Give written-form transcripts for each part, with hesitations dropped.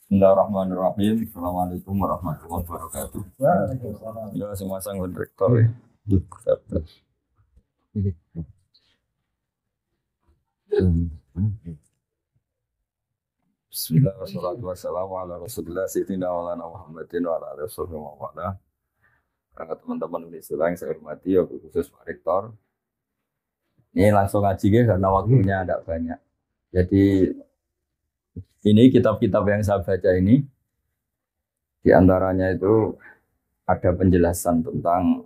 Bismillahirrahmanirrahim. Assalamualaikum warahmatullahi wabarakatuh. Ya, semua sang rektor ya. Bismillah wassalatu wassalamu ala rasulillah sayyidina maulana Muhammadin wa ala alihi wa wala. Teman-teman Unisula yang saya hormati, ya khusus Pak Rektor. Ini langsung ngaji ya, karena waktunya tidak banyak. Jadi ini kitab-kitab yang saya baca ini, di antaranya itu ada penjelasan tentang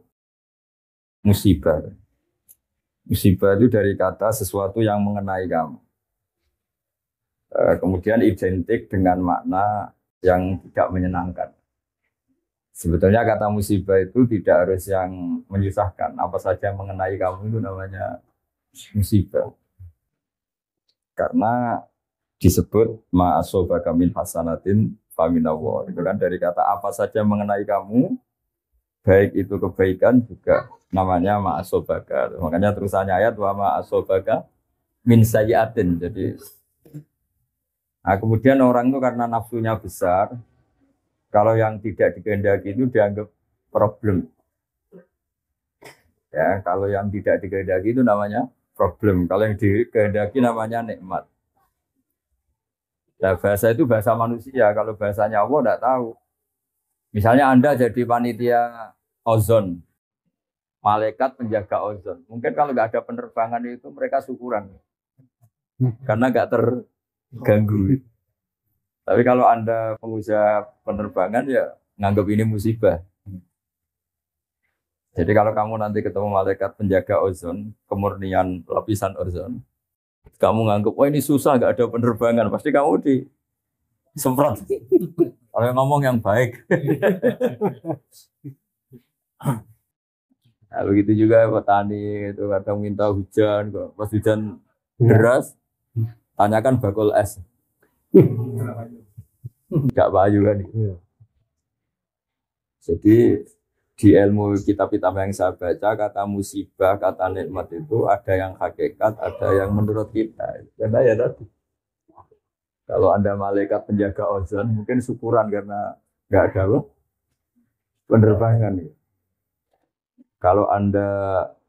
musibah. Musibah itu dari kata sesuatu yang mengenai kamu. Kemudian identik dengan makna yang tidak menyenangkan. Sebetulnya kata musibah itu tidak harus yang menyusahkan. Apa saja yang mengenai kamu itu namanya musibah. Karena disebut ma'asobaka min hasanatin faminallah. Itu kan dari kata apa saja mengenai kamu, baik itu kebaikan juga namanya ma'asobaka. Makanya terusannya ayat wa ma'asobaka min sayyatin. Jadi nah, kemudian orang itu karena nafsunya besar, kalau yang tidak dikehendaki itu dianggap problem. Ya, kalau yang tidak dikehendaki itu namanya problem. Kalau yang dikehendaki namanya nikmat. Nah, bahasa itu bahasa manusia. Kalau bahasanya Allah tidak tahu. Misalnya Anda jadi panitia ozon, malaikat penjaga ozon. Mungkin kalau nggak ada penerbangan itu mereka syukuran, karena nggak terganggu. Tapi kalau Anda pengusaha penerbangan ya nganggap ini musibah. Jadi kalau kamu nanti ketemu malaikat penjaga ozon, kemurnian lapisan ozon, kamu nganggap, wah ini susah, nggak ada penerbangan, pasti kamu disemprot. Kalau yang ngomong yang baik. Nah, begitu juga petani itu kadang minta hujan, kok pas hujan deras, tanyakan bakul es. Enggak payu kan. Jadi di ilmu kitab-kitab yang saya baca, kata musibah, kata nikmat itu ada yang hakikat, ada yang menurut kita. Karena ya tadi, kalau Anda malaikat penjaga ozon, mungkin syukuran karena nggak ada penerbangan. Kalau Anda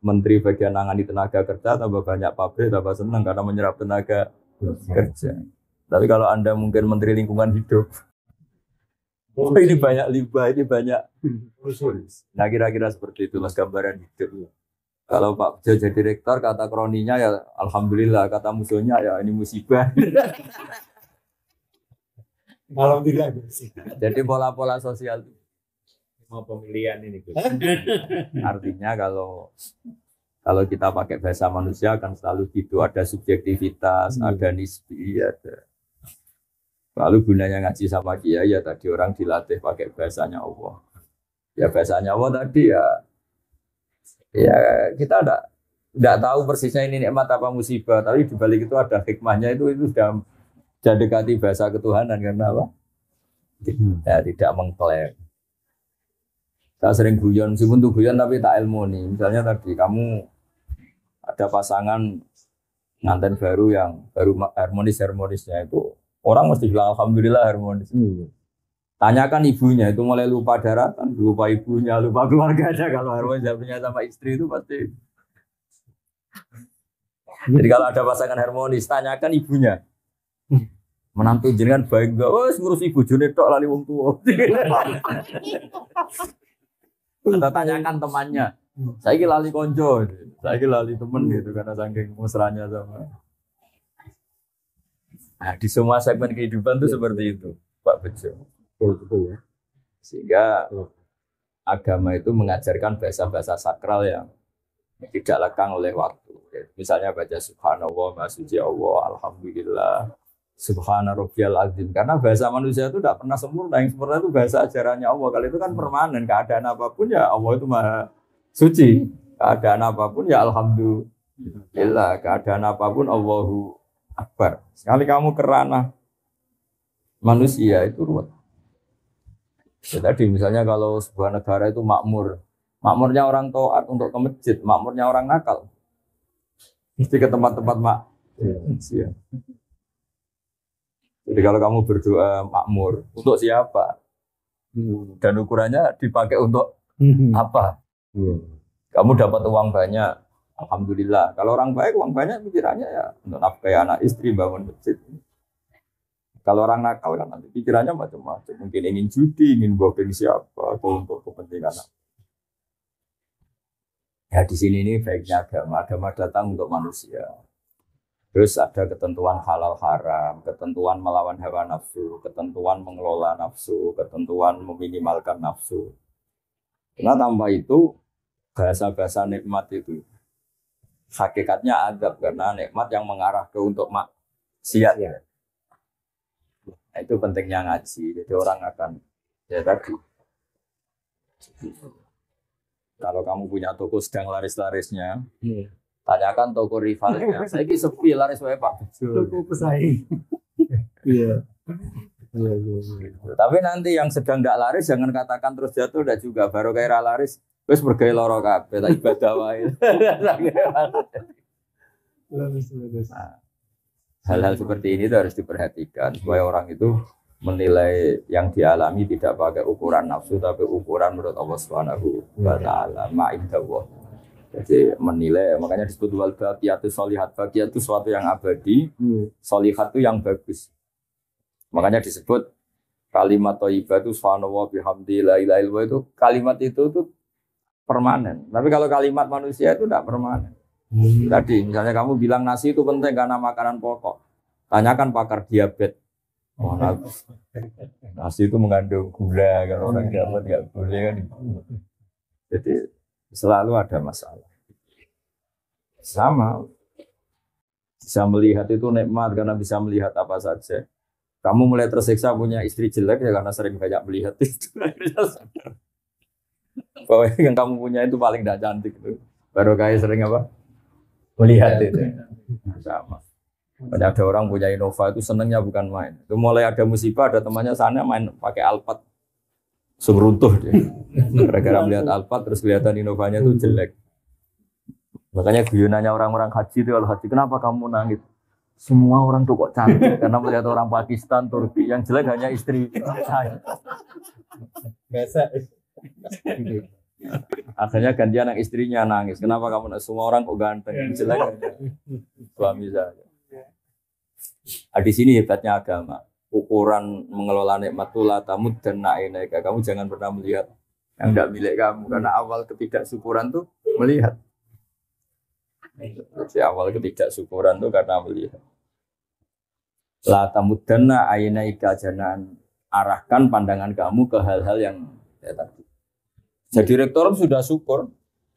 menteri bagian nangani tenaga kerja, tambah banyak pabrik, tambah senang karena menyerap tenaga kerja. Tapi kalau Anda mungkin menteri lingkungan hidup, oh ini banyak limbah, ini banyak usul. Nah kira-kira seperti itu mas gambaran hidup. Kalau Pak Bejo jadi rektor, kata kroninya ya alhamdulillah, kata musuhnya ya ini musibah. Alhamdulillah. Jadi pola-pola sosial Mau pemilihan ini. artinya kalau kita pakai bahasa manusia akan selalu gitu, ada subjektivitas, ada nisbi, ada. Lalu gunanya ngaji sama kiai ya tadi orang dilatih pakai bahasanya Allah. Ya bahasanya Allah tadi ya kita tidak tahu persisnya ini nikmat apa musibah, tapi di balik itu ada hikmahnya, itu sudah dekati bahasa ketuhanan karena apa? Ya, tidak mengklaim. Saya sering guyon, meskipun tuh guyon tapi tak ilmu nih. Misalnya tadi kamu ada pasangan nganten baru yang baru harmonisnya itu, orang mesti bilang alhamdulillah harmonis. Tanyakan ibunya, itu mulai lupa daratan, lupa ibunya, lupa keluarganya. Kalau harmonis punya sama istri itu pasti. Jadi kalau ada pasangan harmonis, tanyakan ibunya. Menantu jenengan baik enggak? Oh, ngurus ibu jone tok lali wong tua. Atau tanyakan temannya. Saya lali konco, saya lali temen gitu karena saking mesranya sama. Nah, di semua segmen kehidupan itu seperti itu, Pak Bejo. Betul ya. Sehingga agama itu mengajarkan bahasa-bahasa sakral yang tidak lekang oleh waktu. Misalnya baca subhanallah, maha suci Allah, alhamdulillah, subhana rabbiyal azim. Karena bahasa manusia itu tidak pernah sempurna. Yang sempurna itu bahasa ajarannya Allah. Kalau itu kan permanen, keadaan apapun ya Allah itu maha suci. Keadaan apapun ya alhamdulillah. Keadaan apapun Allahu akbar. Sekali kamu kerana manusia itu ruwet. Ya, tadi misalnya kalau sebuah negara itu makmur, makmurnya orang taat untuk ke masjid, makmurnya orang nakal, mesti ke tempat-tempat maksiat. Jadi kalau kamu berdoa makmur, untuk siapa? Dan ukurannya dipakai untuk apa? Kamu dapat uang banyak, alhamdulillah. Kalau orang baik, uang banyak pikirannya ya untuk nafkahi anak istri, bangun masjid. Kalau orang nakal kan nanti pikirannya macam-macam. Mungkin ingin judi, ingin bohong siapa, atau untuk kepentingan apa. Ya di sini ini baiknya agama. Agama datang untuk manusia. Terus ada ketentuan halal haram, ketentuan melawan hawa nafsu, ketentuan mengelola nafsu, ketentuan meminimalkan nafsu. Nah tanpa itu bahasa-bahasa nikmat itu hakikatnya adab karena nikmat yang mengarah ke untuk maksiat. Ya. Nah, itu pentingnya ngaji. Jadi orang akan ya tadi. Kalau kamu punya toko sedang laris-larisnya, tanyakan toko rivalnya. Saya ini sepi laris wae Pak. Toko pesaing. Iya. Tapi nanti yang sedang tidak laris jangan katakan terus jatuh tidak juga. Baru kayak laris, wis bergaya loro kabeh, tak ibadah wae. Nah, hal-hal seperti ini itu harus diperhatikan supaya orang itu menilai yang dialami tidak pakai ukuran nafsu tapi ukuran menurut Allah Subhanahu wa taala ma'indallah. Jadi menilai, makanya disebut wal baqiyatu sholihat. Baqiyat itu sesuatu yang abadi, sholihat itu yang bagus. Makanya disebut kalimat thayyibah itu subhanallah bihamdi la ilaha illallah, itu kalimat itu permanen. Tapi kalau kalimat manusia itu tidak permanen. Tadi misalnya kamu bilang nasi itu penting karena makanan pokok. Tanyakan pakar diabetes. Oh, nasi itu mengandung gula, kalau orang diabetes nggak boleh kan. Jadi selalu ada masalah. Sama bisa melihat itu nikmat karena bisa melihat apa saja. Kamu mulai tersiksa punya istri jelek ya karena sering banyak melihat itu. Bahwa yang kamu punya itu paling tidak cantik itu. Baru kayak sering apa? Melihat itu. Sama. Ada orang punya Innova itu senangnya bukan main. Itu mulai ada musibah, ada temannya sana main pakai Alphard. Runtuh dia. Gara-gara melihat Alphard terus kelihatan Innovanya itu jelek. Makanya guyonannya orang-orang haji itu kalau haji, kenapa kamu nangis? Semua orang tuh kok cantik karena melihat orang Pakistan, Turki yang jelek hanya istri saya. Biasa. Akhirnya gantian yang istrinya nangis. Kenapa kamu nangis? Semua orang kok ganteng, jelek hanya suami saya. Di sini hebatnya agama. Ukuran mengelola nikmat itu la tamud dan na'inaika. Kamu jangan pernah melihat yang tidak milik kamu karena awal ketidaksyukuran tuh melihat. Jadi awal ketidaksyukuran tuh karena melihat. La tamuddanna ainaika, jangan arahkan pandangan kamu ke hal-hal yang ya, tadi. Jadi rektor sudah syukur.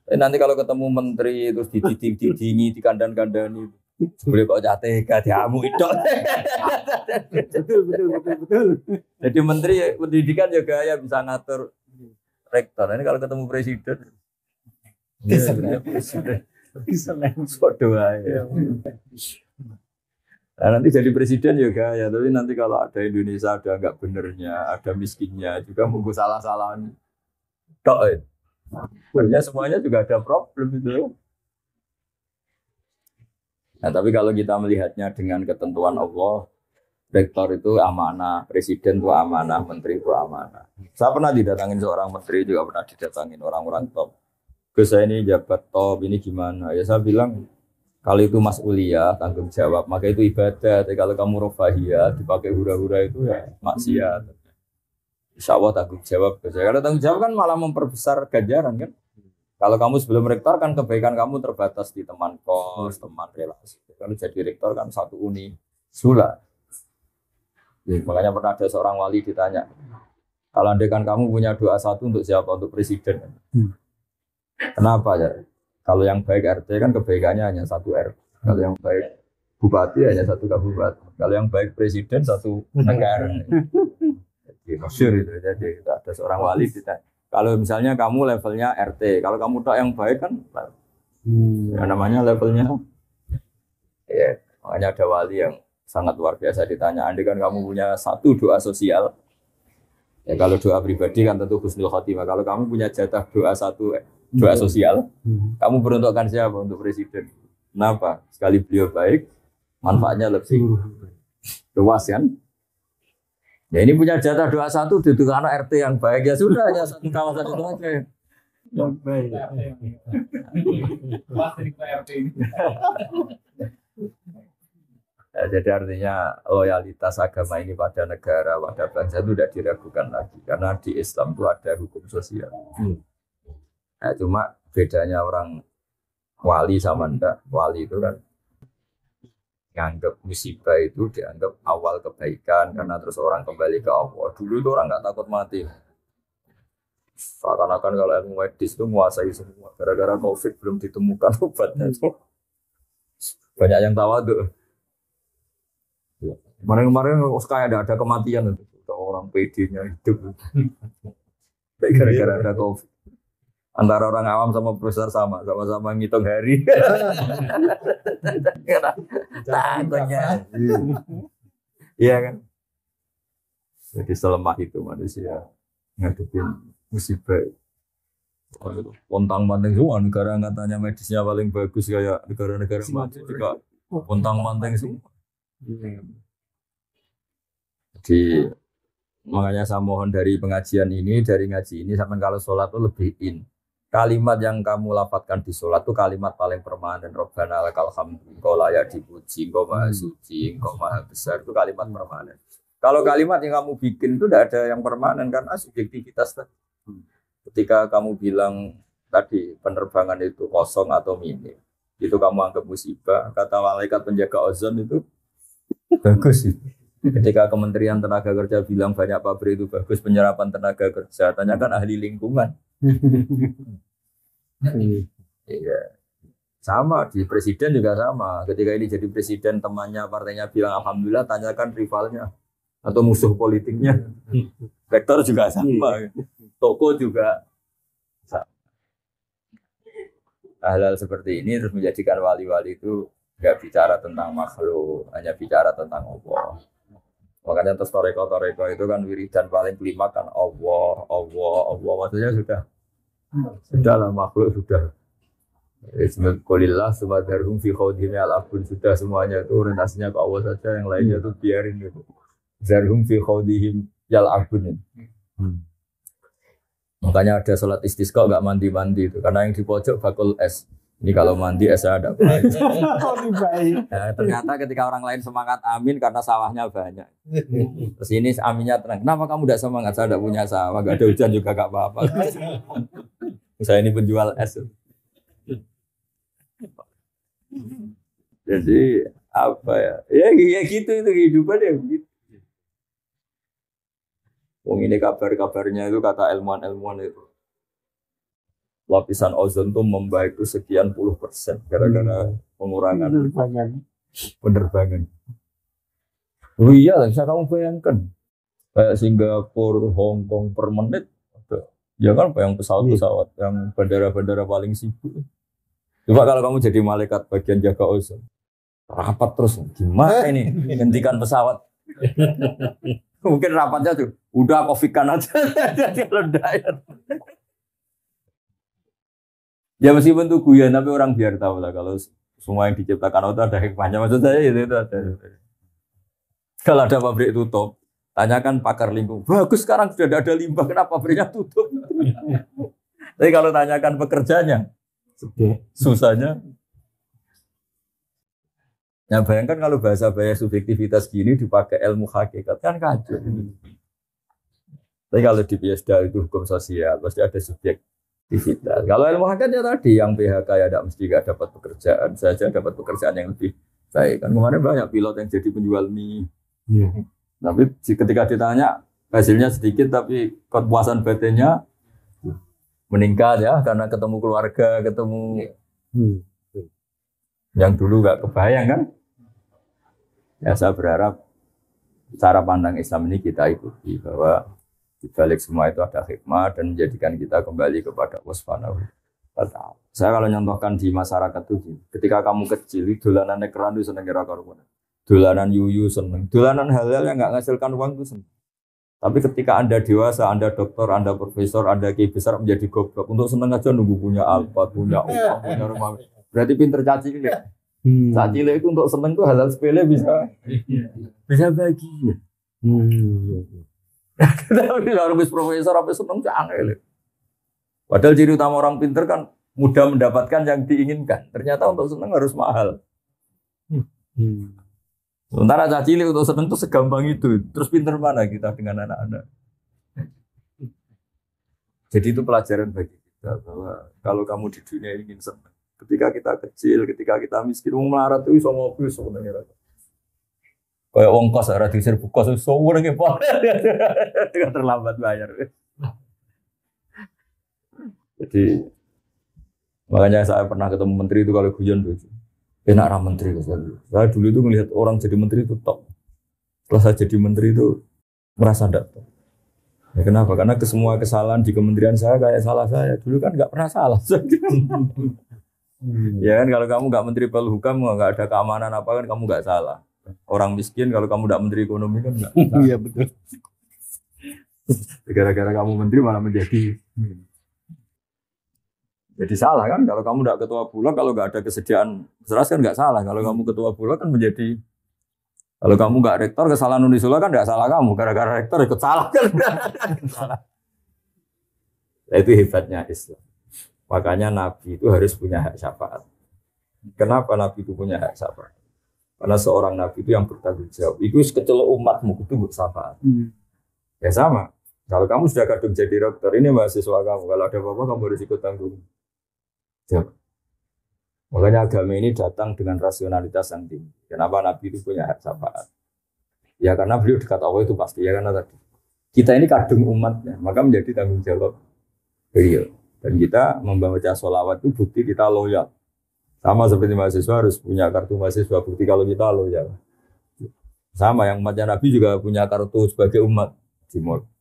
Nanti kalau ketemu menteri terus dididing-didingi, dikandang-kandani, boleh kok jateka diamu itu. Betul. Jadi menteri pendidikan juga ya bisa ngatur rektor. Ini kalau ketemu presiden. Bisa doa ya. Nah, nanti jadi presiden juga ya, tapi nanti kalau ada Indonesia ada nggak benernya, ada miskinnya juga mungkin salah-salahan. Sebenarnya semuanya juga ada problem itu. Nah, tapi kalau kita melihatnya dengan ketentuan Allah, rektor itu amanah, presiden itu amanah, menteri itu amanah. Saya pernah didatangin seorang menteri, juga pernah didatangin orang-orang top. Gus, saya ini jabat top, ini gimana? Ya saya bilang, kalau itu mas'uliyah, tanggung jawab, maka itu ibadah. Tapi kalau kamu rofahiyah, dipakai hura-hura itu ya maksiat. Insya Allah tanggung jawab. Karena tanggung jawab kan malah memperbesar ganjaran kan. Kalau kamu sebelum rektor kan kebaikan kamu terbatas di teman kos, teman relasi. Kalau jadi rektor kan satu uni sula. Ya, makanya pernah ada seorang wali ditanya, kalau andai kan kamu punya doa satu untuk siapa? Untuk presiden. Kenapa ya? Kalau yang baik RT kan kebaikannya hanya satu RT. Kalau yang baik bupati hanya satu kabupaten. Kalau yang baik presiden satu negara. Jadi masyhur itu. Jadi ada seorang wali ditanya, kalau misalnya kamu levelnya RT, kalau kamu tak yang baik kan, yang namanya levelnya. Ya, makanya ada wali yang sangat luar biasa ditanya, andai kan kamu punya satu doa sosial, ya kalau doa pribadi kan tentu husnul khotimah. Kalau kamu punya jatah doa satu doa sosial, kamu beruntukkan siapa untuk presiden? Kenapa? Sekali beliau baik, manfaatnya lebih luas kan? Ya ini punya jatah 21 duduk anak RT yang baik ya sudah hanya satu kawasan itu aja. Yang baik. Ya, jadi artinya loyalitas agama ini pada negara, pada bangsa itu tidak diragukan lagi karena di Islam itu ada hukum sosial. Nah, cuma bedanya orang wali sama ndak, wali itu kan nganggap musibah itu dianggap awal kebaikan karena terus orang kembali ke Allah. Dulu itu orang nggak takut mati. Seakan-akan kalau ilmu medis itu menguasai semua. Gara-gara COVID belum ditemukan obatnya itu. Banyak yang tawaduk. Kemarin-kemarin kayak ada kematian itu. Orang PD-nya hidup. Gara-gara ada COVID. Antara orang awam sama profesor sama-sama ngitung hari. Takutnya. Iya kan? Jadi selemah itu manusia ngadepin musibah. Pontang-panting semua negara katanya medisnya paling bagus kayak negara-negara maju juga pontang-panting semua. Jadi makanya saya mohon dari pengajian ini, dari ngaji ini sampai kalau sholat itu lebih in. Kalimat yang kamu lafadzkan di sholat itu kalimat paling permanen. Rabbana lakal hamdu, engkau layak dipuji, engkau maha suci, engkau maha besar. Itu kalimat permanen. Kalau kalimat yang kamu bikin itu tidak ada yang permanen karena subjektivitas. Ketika kamu bilang tadi penerbangan itu kosong atau minim, itu kamu anggap musibah. Kata malaikat penjaga ozon itu bagus itu. Ketika Kementerian Tenaga Kerja bilang banyak pabrik itu bagus penyerapan tenaga kerja, tanyakan ahli lingkungan. Iya. Sama di presiden juga sama. Ketika ini jadi presiden temannya partainya bilang alhamdulillah, tanyakan rivalnya atau musuh politiknya. Rektor juga sama. Toko juga sama. Hal-hal seperti ini terus menjadikan wali-wali itu nggak bicara tentang makhluk, hanya bicara tentang Allah. Makanya terus toreko itu kan wiridan paling kelima kan Allah. Maksudnya sudahlah makhluk sudah. Bismillahirrahmanirrahim. Subhanallah fi khawdihim al-abun sudah semuanya itu orientasinya ke Allah saja, yang lainnya tuh biarin gitu. Zarhum fi khawdihim al-abun. Makanya ada sholat istisqa nggak mandi itu karena yang di pojok bakul es. Ini kalau mandi esnya ada baik. Nah, ternyata ketika orang lain semangat amin karena sawahnya banyak. Terus ini aminnya tenang. Kenapa kamu tidak semangat? Saya tidak punya sawah, nggak ada hujan juga nggak apa-apa. Saya ini penjual es. Jadi apa ya? Ya gitu itu kehidupan ya begitu. Wong ini kabar-kabarnya itu kata ilmuwan itu. Lapisan ozon itu membaik itu sekian puluh % gara-gara pengurangan penerbangan. Oh iya, bisa kamu bayangkan kayak Singapura, Hong Kong per menit, ya kan yang pesawat-pesawat, yang bandara-bandara paling sibuk. Coba kalau kamu jadi malaikat bagian jaga ozon, rapat terus, gimana ini hentikan pesawat? Mungkin rapatnya tuh, udah COVID-kan aja, kalau dayat. Ya meskipun itu guyon, tapi orang biar tahu lah kalau semua yang diciptakan Allah itu ada hikmahnya. Maksud saya itu ada. Kalau ada pabrik tutup, tanyakan pakar lingkungan. Bagus sekarang sudah ada limbah, kenapa pabriknya tutup? Tapi kalau tanyakan pekerjanya, susahnya. Ya bayangkan kalau bahasa subjektivitas gini dipakai ilmu hakikat kan kacau. Tapi kalau di PSDA itu hukum sosial, pasti ada subjektivitas. Kalau ilmu hakikat ya tadi yang PHK ya tidak mesti gak dapat pekerjaan, saja dapat pekerjaan yang lebih baik. Kan kemarin banyak pilot yang jadi penjual mie. Tapi ketika ditanya hasilnya sedikit tapi kepuasan batinnya meningkat ya karena ketemu keluarga, ketemu yang dulu gak kebayang kan. Ya saya berharap cara pandang Islam ini kita ikuti bahwa di balik semua itu ada hikmah dan menjadikan kita kembali kepada Allah Subhanahu wa Ta'ala. Saya kalau nyontohkan di masyarakat itu, ketika kamu kecil, dolanan ekran itu seneng kira-kira, dolanan yuyu seneng, dolanan hal-hal yang nggak menghasilkan uang itu seneng. Tapi ketika Anda dewasa, Anda dokter, Anda profesor, Anda kiai besar menjadi goblok, untuk seneng aja nunggu punya Alphard, punya uang, punya rumah. Berarti pinter caci cilik. Caci cilik itu untuk seneng tuh hal-hal sepele bisa bagi. Tapi harus profesor apa seneng angel. Padahal ciri utama orang pinter kan mudah mendapatkan yang diinginkan. Ternyata untuk seneng harus mahal. Sementara caci cilik untuk seneng itu segampang itu. Terus pinter mana kita dengan anak-anak? Jadi itu pelajaran bagi kita bahwa kalau kamu di dunia ingin senang, ketika kita kecil, ketika kita miskin, melarat itu bisa ngopi sebenarnya. Kayak ongkos ada di serbu kos, sebenarnya apa? Tidak terlambat bayar. Jadi makanya saya pernah ketemu menteri itu kalau guyon tuh, enak ramah menteri. Saya dulu itu melihat orang jadi menteri itu top. Setelah saya jadi menteri itu merasa tidak top. Ya kenapa? Karena semua kesalahan di kementerian saya kayak salah saya. Dulu kan nggak pernah salah. Ya kan kalau kamu nggak menteri Polhukam, nggak ada keamanan apa kan kamu nggak salah. Orang miskin kalau kamu nggak menteri ekonomi kan nggak. Iya betul. Gara-gara kamu menteri malah menjadi jadi salah kan. Kalau kamu nggak ketua bulog, kalau nggak ada kesediaan beras kan nggak salah. Kalau kamu ketua bulog kan menjadi. Kalau kamu nggak rektor kesalahan Unisula kan nggak salah kamu. Gara-gara rektor ikut salah kan. Nah, itu hebatnya Islam. Makanya Nabi itu harus punya hak syafaat. Kenapa Nabi itu punya hak syafaat? Karena seorang Nabi itu yang bertanggung jawab. Itu sekecil umatmu itu bersyafaat. Ya sama. Kalau kamu sudah kadung jadi rektor, ini mahasiswa kamu. Kalau ada apa-apa kamu harus ikut tanggung jawab. Makanya agama ini datang dengan rasionalitas yang tinggi. Kenapa Nabi itu punya hak syafaat? Ya karena beliau dekat Allah itu pasti. Ya karena tadi kita ini kadung umatnya, maka menjadi tanggung jawab beliau. Dan kita membaca sholawat itu bukti kita loyal. Sama seperti mahasiswa harus punya kartu mahasiswa, bukti kalau kita loyal. Sama yang umatnya Nabi juga punya kartu sebagai umat.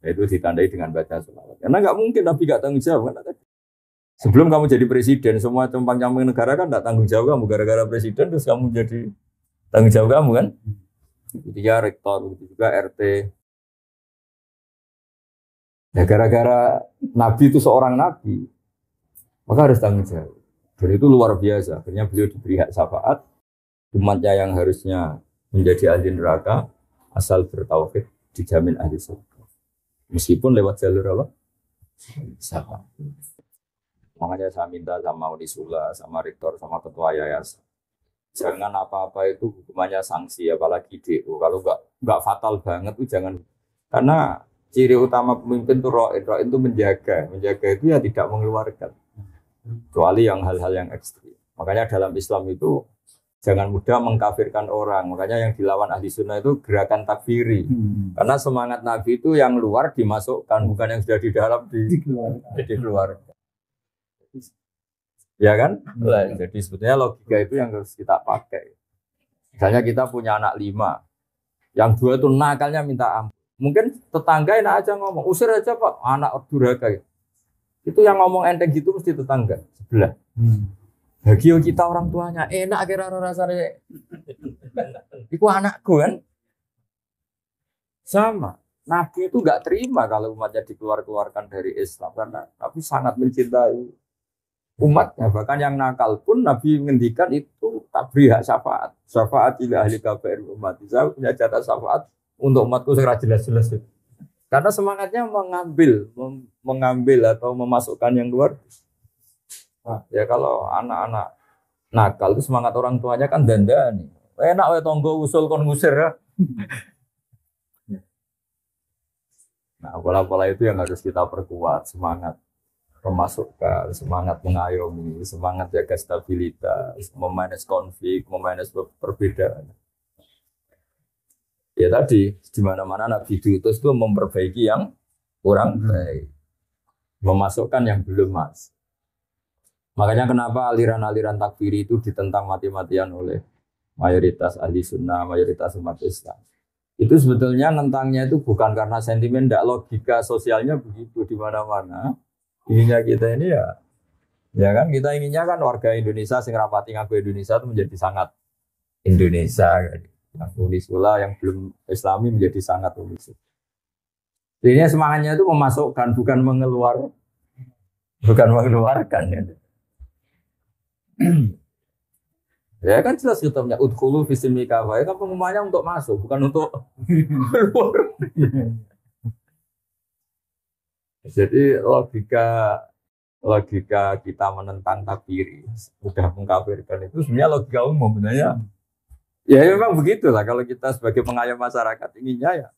Itu ditandai dengan baca sholawat. Karena nggak mungkin Nabi nggak tanggung jawab. Kan? Sebelum kamu jadi presiden, semua camping negara kan nggak tanggung jawab kamu. Gara-gara presiden terus kamu jadi tanggung jawab kamu kan. Begitu ya rektor, begitu juga RT. Ya gara-gara Nabi itu seorang Nabi, maka harus tanggung jawab. Dan itu luar biasa. Akhirnya beliau diberi hak syafaat. Umatnya yang harusnya menjadi ahli neraka, asal bertauhid dijamin ahli surga. Meskipun lewat jalur apa? Syafaat. Makanya saya minta sama Unisula, sama rektor, sama ketua yayasan. Jangan apa-apa itu hukumannya sanksi, apalagi DO. Kalau nggak fatal banget tuh jangan. Karena ciri utama pemimpin itu ro'in itu menjaga itu ya tidak mengeluarkan. Kecuali yang hal-hal yang ekstrim. Makanya dalam Islam itu jangan mudah mengkafirkan orang. Makanya yang dilawan ahli sunnah itu gerakan takfiri. Karena semangat Nabi itu yang luar dimasukkan, bukan yang sudah di dalam dikeluarkan. Ya kan? Jadi sebetulnya logika itu yang harus kita pakai. Misalnya kita punya anak 5, yang 2 itu nakalnya minta ampun. Mungkin tetangga enak aja ngomong, usir aja Pak, anak durhaka. Itu yang ngomong enteng gitu mesti tetangga sebelah. Bagi kita orang tuanya enak kira-kira rasanya. Iku anakku kan. Sama. Nabi itu nggak terima kalau umatnya dikeluarkan dari Islam karena Nabi sangat mencintai umatnya. Bahkan yang nakal pun Nabi menghentikan itu tak beri hak syafaat. Syafaat ila ahli kabair umat. Saya punya jatah syafaat untuk umatku secara jelas-jelas. Karena semangatnya mengambil atau memasukkan yang luar. Nah, ya kalau anak-anak nakal itu semangat orang tuanya kan dandani. Enak wae tonggo usul kon ngusir ya. Nah, pola-pola itu yang harus kita perkuat, semangat memasukkan, semangat mengayomi, semangat jaga stabilitas, memanage konflik, memanage perbedaan. Ya tadi, di mana-mana Nabi diutus itu memperbaiki yang kurang baik. Memasukkan yang belum mas. Makanya kenapa aliran-aliran takfiri itu ditentang mati-matian oleh mayoritas ahli sunnah, mayoritas umat Islam. Itu sebetulnya nentangnya itu bukan karena sentimen, tidak logika sosialnya begitu di mana-mana. Inginnya kita ini ya kan kita inginnya kan warga Indonesia sing rapati ngaku Indonesia itu menjadi sangat Indonesia. Yang Unisula yang belum Islami menjadi sangat Unisula. Ini semangatnya itu memasukkan bukan mengeluarkan ya. Ya kan jelas kitabnya udkhulu fi silmi kafah. Ya kan pengumumannya untuk masuk, bukan untuk keluar. Jadi logika kita menentang takfiri, sudah mengkafirkan itu sebenarnya logika umum sebenarnya. Ya memang begitulah kalau kita sebagai pengayom masyarakat inginnya ya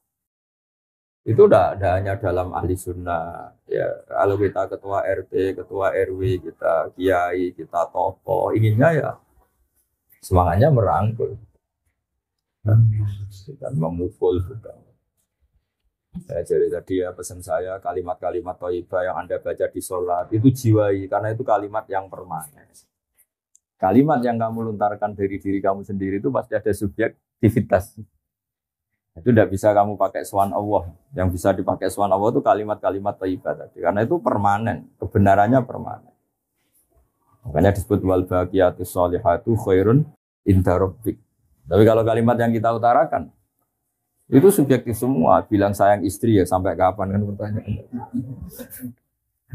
itu udah hanya dalam ahli sunnah ya. Kalau kita ketua RT, ketua RW, kita kiai, kita tokoh inginnya ya semangatnya merangkul dan memukul bukan. Jadi tadi ya pesan saya kalimat-kalimat thayyibah yang Anda baca di sholat itu jiwai karena itu kalimat yang permanen. Kalimat yang kamu lontarkan dari diri kamu sendiri itu pasti ada subjektivitas. Itu tidak bisa kamu pakai swan Allah. Yang bisa dipakai swan Allah itu kalimat-kalimat thayyibah tadi karena itu permanen, kebenarannya permanen. Makanya disebut wal baqiyatus sholihatu khairun inda rabbik. Tapi kalau kalimat yang kita utarakan itu subjektif semua. Bilang sayang istri ya sampai kapan kan pertanyaan.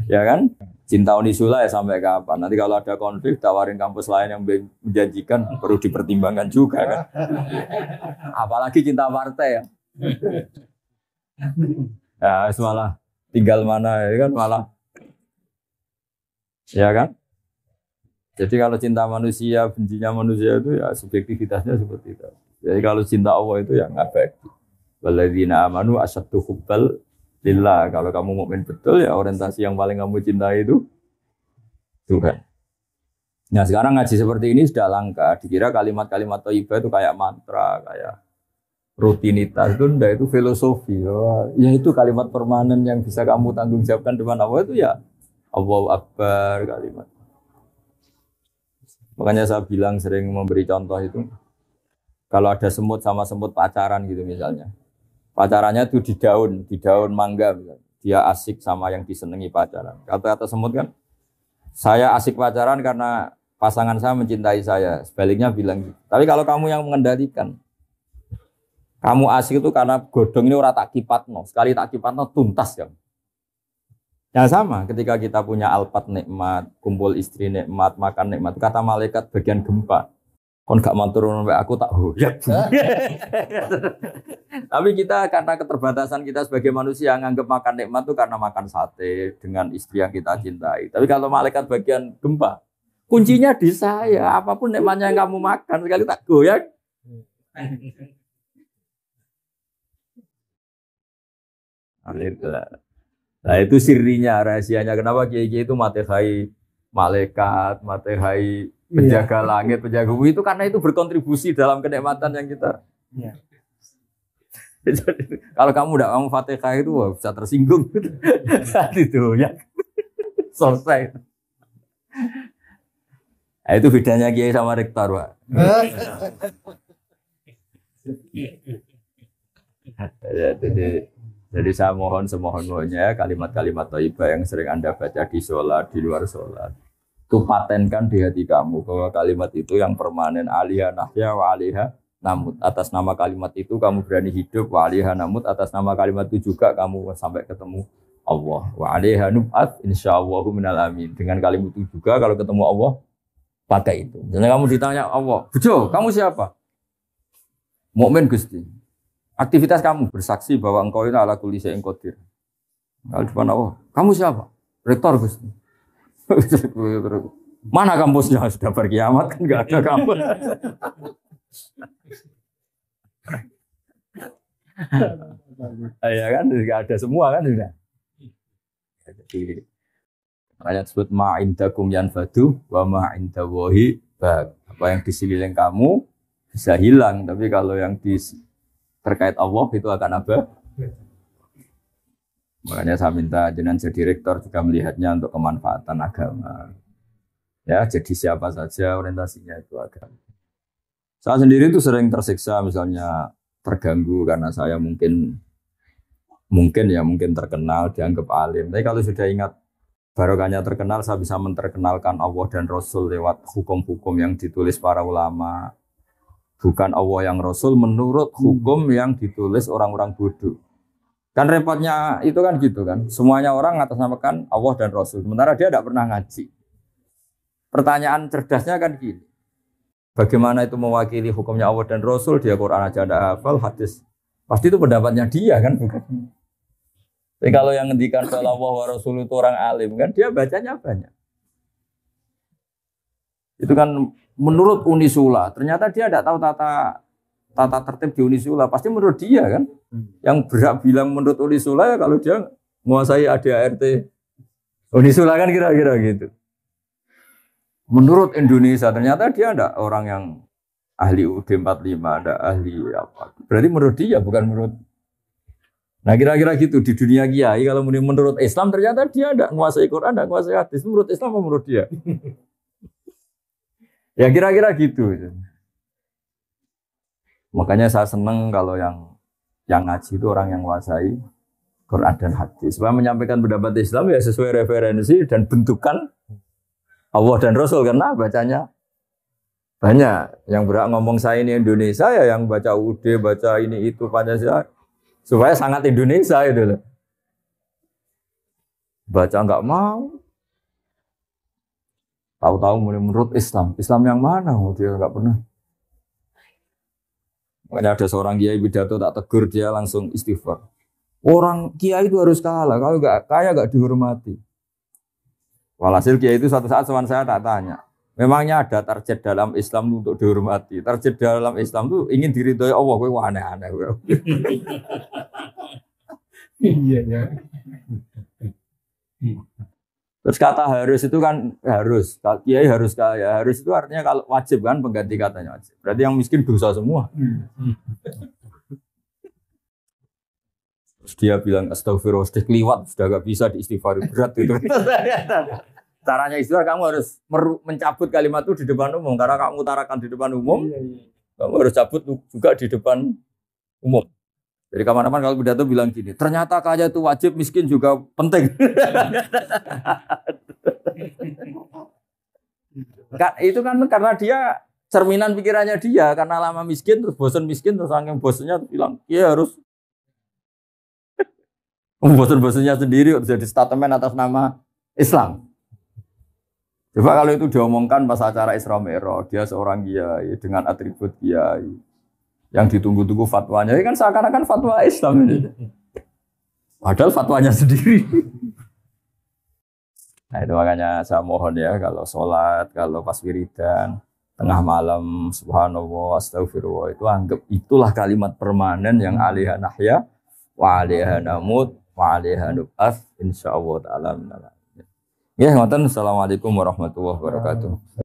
Ya kan? Cinta unisula ya sampai kapan? Nanti kalau ada konflik tawarin kampus lain yang menjanjikan perlu dipertimbangkan juga kan. Apalagi cinta partai ya. Ya malah tinggal mana ya kan malah. Ya kan? Jadi kalau cinta manusia, bencinya manusia itu ya subjektivitasnya seperti itu. Jadi kalau cinta Allah itu ya abadi. Walladzina amanu asyaddu hubbal lillah. Kalau kamu mukmin betul ya orientasi yang paling kamu cintai itu Tuhan. Nah sekarang ngaji seperti ini sudah langka. Dikira kalimat-kalimat thayyibah itu kayak mantra, kayak rutinitas. Itu filosofi. Ya itu kalimat permanen yang bisa kamu tanggung jawabkan depan Allah itu ya Allahu Akbar kalimat. Makanya saya bilang sering memberi contoh itu. Kalau ada semut sama semut pacaran gitu misalnya. Pacarannya itu di daun mangga misalnya. Dia asik sama yang disenangi pacaran. Kata-kata semut kan, saya asik pacaran karena pasangan saya mencintai saya. Sebaliknya bilang gitu. Tapi kalau kamu yang mengendalikan, kamu asik itu karena godong ini ora tak kipatno. Sekali tak kipatno tuntas kan. Yang sama ketika kita punya alpat nikmat, kumpul istri nikmat, makan nikmat. Kata malaikat bagian gempa. Kon gak matur sampai aku tak hoyak. Tapi kita karena keterbatasan kita sebagai manusia nganggap makan nikmat itu karena makan sate dengan istri yang kita cintai. Tapi kalau malaikat bagian gempa, kuncinya di saya. Apapun nikmatnya yang kamu makan sekali tak goyak. Nah itu sirinya, rahasianya. Kenapa kiai-kiai itu matehai malaikat, matehai penjaga langit, penjaga bumi itu karena itu berkontribusi dalam kenikmatan yang kita. Ya. Jadi, kalau kamu tidak mau Fatihah itu bisa tersinggung. Itu ya. Selesai. Nah, itu bedanya kiai sama rektor, Pak. Jadi saya mohon semohon-mohonnya kalimat-kalimat thayyibah yang sering Anda baca di sholat, di luar sholat. Itu patenkan di hati kamu bahwa kalimat itu yang permanen alihah nahya wa alihah namut. Atas nama kalimat itu kamu berani hidup wa alihah namut. Atas nama kalimat itu juga kamu sampai ketemu Allah. Wa alihah nub'at insyaallahu minal amin. Dengan kalimat itu juga kalau ketemu Allah pakai itu. Jadi kamu ditanya Allah, "Bejo, kamu siapa?" Mukmin Gusti. Aktivitas kamu bersaksi bahwa engkau ini ala kulli syai'in qadir. Kalau depan Allah, "Kamu siapa?" Rektor Gusti. Mana kampusnya? Sudah berkiamat kan nggak ada kampus. Ya kan nggak ada semua kan sudah. Jadi ayat sebut ma'indakum yanfadu wa ma'indallahi baq. Apa yang di sekeliling kamu bisa hilang, tapi kalau yang terkait Allah itu akan apa? Makanya saya minta jenengan jadi rektor juga melihatnya untuk kemanfaatan agama. Ya, jadi siapa saja orientasinya itu agama. Saya sendiri itu sering tersiksa misalnya terganggu karena saya mungkin terkenal, dianggap alim. Tapi kalau sudah ingat barokahnya terkenal, saya bisa menterkenalkan Allah dan Rasul lewat hukum-hukum yang ditulis para ulama. Bukan Allah yang Rasul menurut hukum yang ditulis orang-orang bodoh. Kan repotnya itu kan gitu kan. Semuanya orang ngatasnamakan Allah dan Rasul. Sementara dia tidak pernah ngaji. Pertanyaan cerdasnya kan gini. bagaimana itu mewakili hukumnya Allah dan Rasul, dia Quran aja tidak hafal, hadis pasti itu pendapatnya dia kan, bukan? Tapi kalau yang ngendikan Allah wa Rasul itu orang alim kan, dia bacanya banyak. Itu kan menurut Unisula, ternyata dia tidak tahu tata tertib di Unisula, pasti menurut dia kan. Yang berhak bilang menurut Unisula ya kalau dia menguasai ADART Unisula kan kira-kira gitu. Menurut Indonesia ternyata dia ada orang yang ahli UD 45, ada ahli apa. Berarti menurut dia bukan menurut. Nah kira-kira gitu di dunia kiai kalau menurut Islam ternyata dia ada menguasai Quran, ada menguasai hadis. Menurut Islam apa menurut dia? Ya kira-kira gitu. Makanya saya senang kalau yang ngaji itu orang yang menguasai Quran dan hadis. Supaya menyampaikan pendapat Islam ya sesuai referensi dan bentukan Allah dan Rasul, karena bacanya banyak. Yang berhak ngomong saya ini Indonesia ya yang baca UD, baca ini itu Pancasila. Supaya sangat Indonesia itu loh. Baca enggak mau. Tahu-tahu menurut Islam. Islam yang mana? Dia enggak pernah. Makanya ada seorang kiai pidato tak tegur, dia langsung istighfar. Orang kiai itu harus kalah. Kalau enggak kaya enggak dihormati. Walhasil kiai itu suatu saat saya tak tanya. Memangnya ada target dalam Islam untuk dihormati? Target dalam Islam itu ingin diridhoi Allah. Kowe aneh-aneh. Iya ya. Terus kata harus itu kan harus. Kiai harus kaya. Harus itu artinya kalau wajib kan, pengganti katanya wajib. Berarti yang miskin dosa semua. Terus dia bilang astagfirullah, sudah keliwat, sudah gak bisa diistighfar, berat itu. Caranya istighfar kamu harus mencabut kalimat itu di depan umum. Karena kamu utarakan di depan umum, kamu harus cabut juga di depan umum. Jadi kapan-kapan kalau pidato bilang gini, ternyata kaya itu wajib, miskin juga penting. Itu kan karena dia cerminan pikirannya dia, karena lama miskin terus bosan miskin terus saking bosannya bilang, iya harus bosan-bosannya sendiri jadi statement atas nama Islam. Coba kalau itu diomongkan pas acara Isra Mi'raj, dia seorang kiai dengan atribut kiai yang ditunggu-tunggu fatwanya, ini kan seakan-akan fatwa Islam ini. Padahal fatwanya sendiri. Nah itu makanya saya mohon ya, kalau sholat, kalau pas wiridan, tengah malam, subhanallah, astagfirullah, itu anggap itulah kalimat permanen yang alaiha nahya, wa alaiha namut, wa alaiha nub'ats, insyaallah ta'ala. Ya, ngoten. Assalamualaikum warahmatullahi wabarakatuh.